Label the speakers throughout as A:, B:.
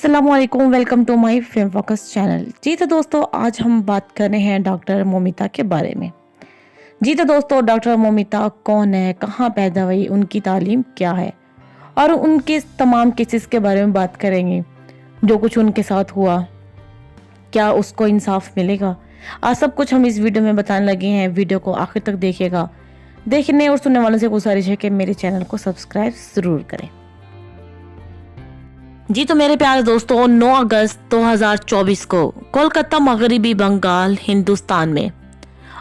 A: अस्सलामुअलैकुम, welcome to my film focus channel. जी तो दोस्तों, आज हम बात कर रहे हैं डॉक्टर मोमिता के बारे में। जी तो दोस्तों, डॉक्टर मोमिता कौन है, कहाँ पैदा हुई, उनकी तालीम क्या है और उनके तमाम केसेस के बारे में बात करेंगे। जो कुछ उनके साथ हुआ, क्या उसको इंसाफ मिलेगा, आज सब कुछ हम इस वीडियो में बताने लगे हैं। वीडियो को आखिर तक देखिएगा। देखने और सुनने वालों से गुजारिश है कि मेरे चैनल को सब्सक्राइब जरूर करें। जी तो मेरे प्यारे दोस्तों, 9 अगस्त 2024 को कोलकाता मगरिबी बंगाल हिंदुस्तान में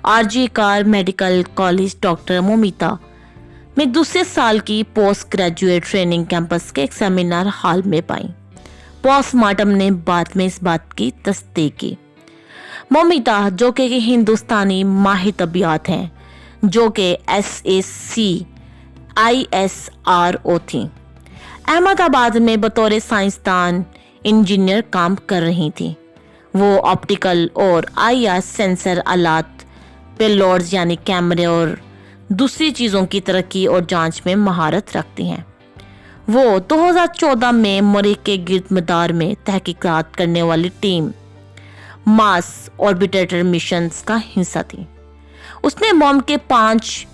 A: RG Kar medical college doctor Moumita में दूसरे साल की पोस्ट ग्रेजुएट ट्रेनिंग कैंपस के एक सेमिनार हॉल में पाई। पोस्टमार्टम ने बाद में इस बात की तस्दीक की। मोमिता जो कि हिंदुस्तानी माहिर तबियात हैं, जो कि SAC ISRO थी, अहमदाबाद में बतौर साइंसदान इंजीनियर काम कर रही थी। वो ऑप्टिकल और IR सेंसर आलात, पेलोड्स यानी कैमरे और दूसरी चीज़ों की तरक्की और जांच में महारत रखती हैं। वो 2014 में मरीख के गिर्द मदार में तहकीकात करने वाली टीम मार्स ऑर्बिटर मिशंस का हिस्सा थी। उसने मॉम के 5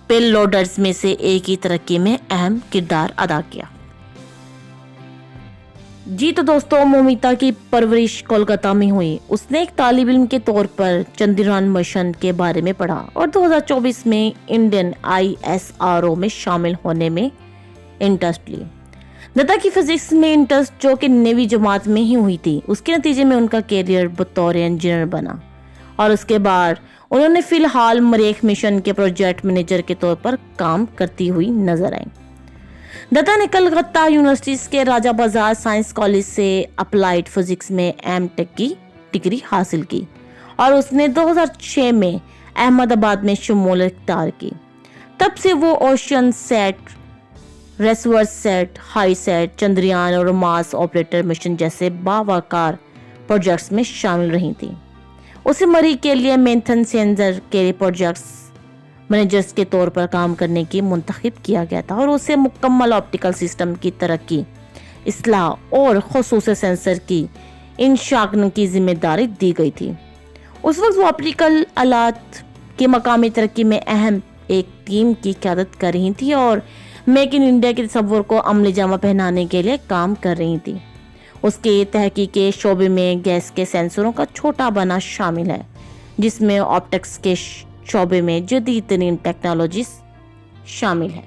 A: पेलोडर्स में से एक की तरक्की में अहम किरदार अदा किया। जी तो दोस्तों, मोमिता की परवरिश कोलकाता में हुई। उसने एक तालिब इल्म के तौर पर चंद्रयान मिशन के बारे में पढ़ा और 2024 में इंडियन ISRO में शामिल होने में इंटरेस्ट ली। दादा की फिजिक्स में इंटरेस्ट, जो कि 9वीं जमात में ही हुई थी, उसके नतीजे में उनका कैरियर बतौर इंजीनियर बना और उसके बाद उन्होंने फिलहाल मरीख मिशन के प्रोजेक्ट मैनेजर के तौर पर काम करती हुई नजर आई। दत्ता ने कलकत्ता यूनिवर्सिटी के राजा बाजार साइंस कॉलेज से अप्लाइड फिजिक्स में M.Tech की डिग्री हासिल की और उसने 2006 में अहमदाबाद में शमूलियत इख्तियार की। तब से वो Oceansat, Resourcesat, Hysat, Chandrayaan और मार्स ऑपरेटर मिशन जैसे बावकार प्रोजेक्ट्स में शामिल रही थी। उसे मरीख के लिए मेंथन सेंसर के प्रोजेक्ट्स मैनेजर्स के तौर पर काम करने की मुंतखब किया गया था और उसे मुकम्मल ऑप्टिकल सिस्टम की तरक्की, इस्लाह और खुसूस सेंसर की इंशाअ की जिम्मेदारी दी गई थी। उस वक्त वो ऑप्टिकल आलात की मकामी तरक्की में अहम एक टीम की क़यादत कर रही थी और मेक इन इंडिया के तस्वुर को अमली जामा पहनाने के लिए काम कर रही थी। उसके तहकीक के शोबे में गैस के सेंसरों का छोटा बना शामिल है, जिसमें ऑप्टिक्स के शोबे में जदीद तरीन टेक्नोलॉजीज शामिल है।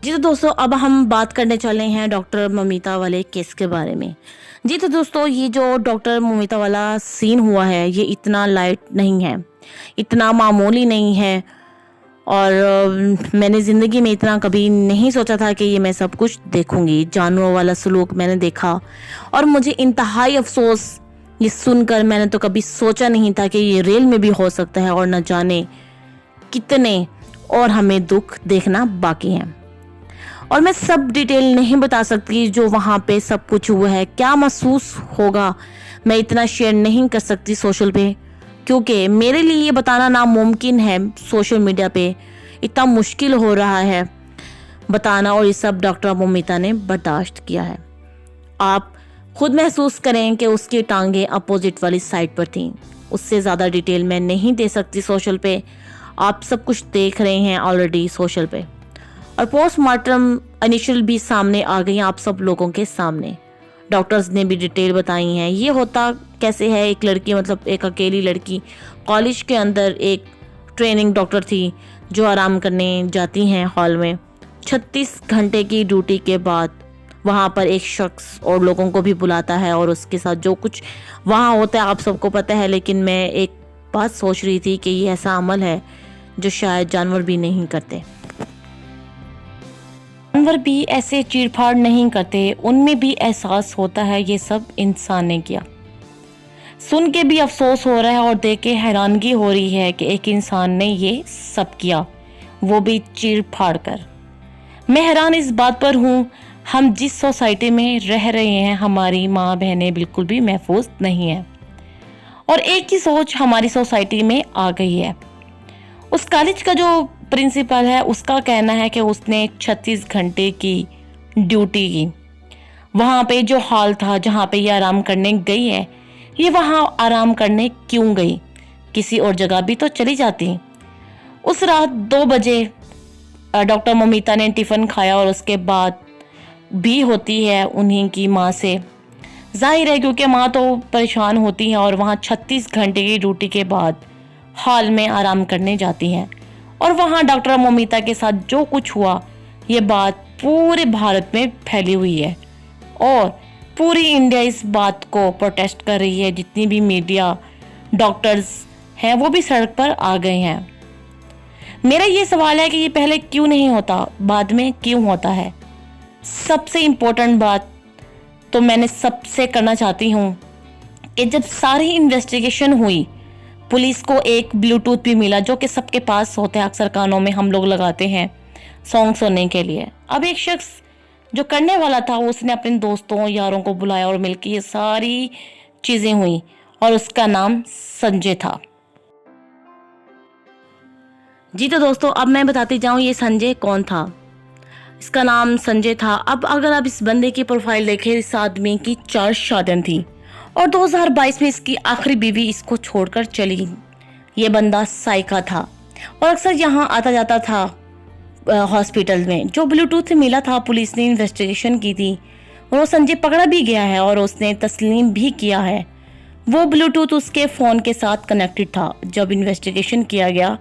A: जी तो दोस्तों, अब हम बात करने चले हैं डॉक्टर मोमिता वाले केस के बारे में। जी तो दोस्तों, ये जो डॉक्टर मोमिता वाला सीन हुआ है, ये इतना लाइट नहीं है, इतना मामूली नहीं है और मैंने ज़िंदगी में इतना कभी नहीं सोचा था कि ये मैं सब कुछ देखूंगी। जानवरों वाला सलूक मैंने देखा और मुझे इंतहाई अफसोस, ये सुनकर मैंने तो कभी सोचा नहीं था कि ये रियल में भी हो सकता है और न जाने कितने और हमें दुख देखना बाकी है। और मैं सब डिटेल नहीं बता सकती जो वहाँ पे सब कुछ हुआ है, क्या महसूस होगा मैं इतना शेयर नहीं कर सकती सोशल पे, क्योंकि मेरे लिए ये बताना नामुमकिन है। सोशल मीडिया पे इतना मुश्किल हो रहा है बताना और ये सब डॉक्टर मोमिता ने बर्दाश्त किया है। आप खुद महसूस करें कि उसकी टांगें अपोजिट वाली साइड पर थीं। उससे ज़्यादा डिटेल मैं नहीं दे सकती सोशल पे, आप सब कुछ देख रहे हैं ऑलरेडी सोशल पे। और पोस्टमार्टम इनिशियल भी सामने आ गई आप सब लोगों के सामने। डॉक्टर्स ने भी डिटेल बताई हैं। ये होता कैसे है, एक लड़की, मतलब एक अकेली लड़की कॉलेज के अंदर एक ट्रेनिंग डॉक्टर थी जो आराम करने जाती हैं हॉल में। 36 घंटे की ड्यूटी के बाद वहाँ पर एक शख्स और लोगों को भी बुलाता है और उसके साथ जो कुछ वहाँ होता है आप सबको पता है। लेकिन मैं एक बात सोच रही थी कि ये ऐसा अमल है जो शायद जानवर भी नहीं करते। जानवर भी ऐसे चीरफाड़ नहीं करते, उनमें भी एहसास होता है ये सब इंसान ने किया। सुन के भी अफसोस हो रहा है और देख के हैरानगी हो रही है कि एक इंसान ने ये सब किया, वो भी चीरफाड़ कर। मैं हैरान इस बात पर हूँ, हम जिस सोसाइटी में रह रहे हैं, हमारी माँ बहनें बिल्कुल भी महफूज नहीं है और एक ही सोच हमारी सोसाइटी में आ गई है। उस कॉलेज का जो प्रिंसिपल है, उसका कहना है कि उसने 36 घंटे की ड्यूटी की वहाँ पे जो हॉल था जहाँ पे ये आराम करने गई है, ये वहाँ आराम करने क्यों गई? किसी और जगह भी तो चली जाती। उस रात 2 बजे डॉक्टर ममिता ने टिफ़िन खाया और उसके बाद भी होती है उन्हीं की माँ से। जाहिर है क्योंकि माँ तो परेशान होती है और वहाँ 36 घंटे की ड्यूटी के बाद हॉल में आराम करने जाती हैं। और वहाँ डॉक्टर ममिता के साथ जो कुछ हुआ, ये बात पूरे भारत में फैली हुई है और पूरी इंडिया इस बात को प्रोटेस्ट कर रही है। जितनी भी मीडिया, डॉक्टर्स हैं वो भी सड़क पर आ गए हैं। मेरा ये सवाल है कि ये पहले क्यों नहीं होता, बाद में क्यों होता है? सबसे इम्पोर्टेंट बात तो मैंने सबसे करना चाहती हूँ कि जब सारी इन्वेस्टिगेशन हुई, पुलिस को एक ब्लूटूथ भी मिला जो कि सबके पास होते हैं, अक्सर कानों में हम लोग लगाते हैं सॉन्ग सुनने के लिए। अब एक शख्स जो करने वाला था उसने अपने दोस्तों यारों को बुलाया और मिलकर ये सारी चीज़ें हुई और उसका नाम संजय था। जी तो दोस्तों, अब मैं बताती जाऊँ ये संजय कौन था। इसका नाम संजय था। अब अगर आप इस बंदे की प्रोफाइल देखें, इस आदमी की 4 शादियाँ थी और 2022 में इसकी आखिरी बीवी इसको छोड़कर चली। ये बंदा साइका था और अक्सर यहाँ आता जाता था हॉस्पिटल में। जो ब्लूटूथ मिला था, पुलिस ने इन्वेस्टिगेशन की थी और वो संजय पकड़ा भी गया है और उसने तस्लीम भी किया है। वो ब्लूटूथ उसके फ़ोन के साथ कनेक्टेड था। जब इन्वेस्टिगेशन किया गया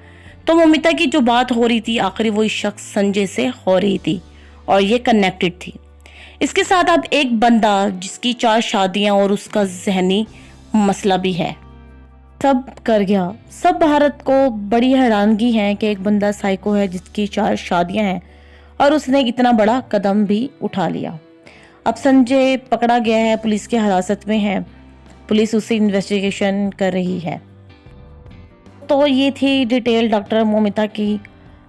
A: तो ममिता की जो बात हो रही थी आखिर वो इस शख्स संजय से हो रही थी और ये कनेक्टेड थी। इसके साथ अब एक बंदा जिसकी 4 शादियां और उसका जहनी मसला भी है, सब कर गया। सब भारत को बड़ी हैरानगी है कि एक बंदा साइको है जिसकी 4 शादियां हैं और उसने इतना बड़ा कदम भी उठा लिया। अब संजय पकड़ा गया है, पुलिस की हिरासत में है, पुलिस उससे इन्वेस्टिगेशन कर रही है। तो ये थी डिटेल डॉक्टर ममिता की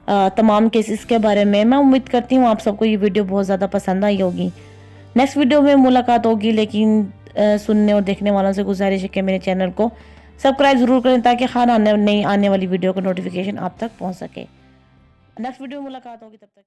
A: तमाम केसेस के बारे में। मैं उम्मीद करती हूँ आप सबको ये वीडियो बहुत ज़्यादा पसंद आई होगी। नेक्स्ट वीडियो में मुलाकात होगी, लेकिन सुनने और देखने वालों से गुजारिश है कि मेरे चैनल को सब्सक्राइब ज़रूर करें ताकि नई आने वाली वीडियो का नोटिफिकेशन आप तक पहुँच सके। नेक्स्ट वीडियो में मुलाकात होगी, तब तक।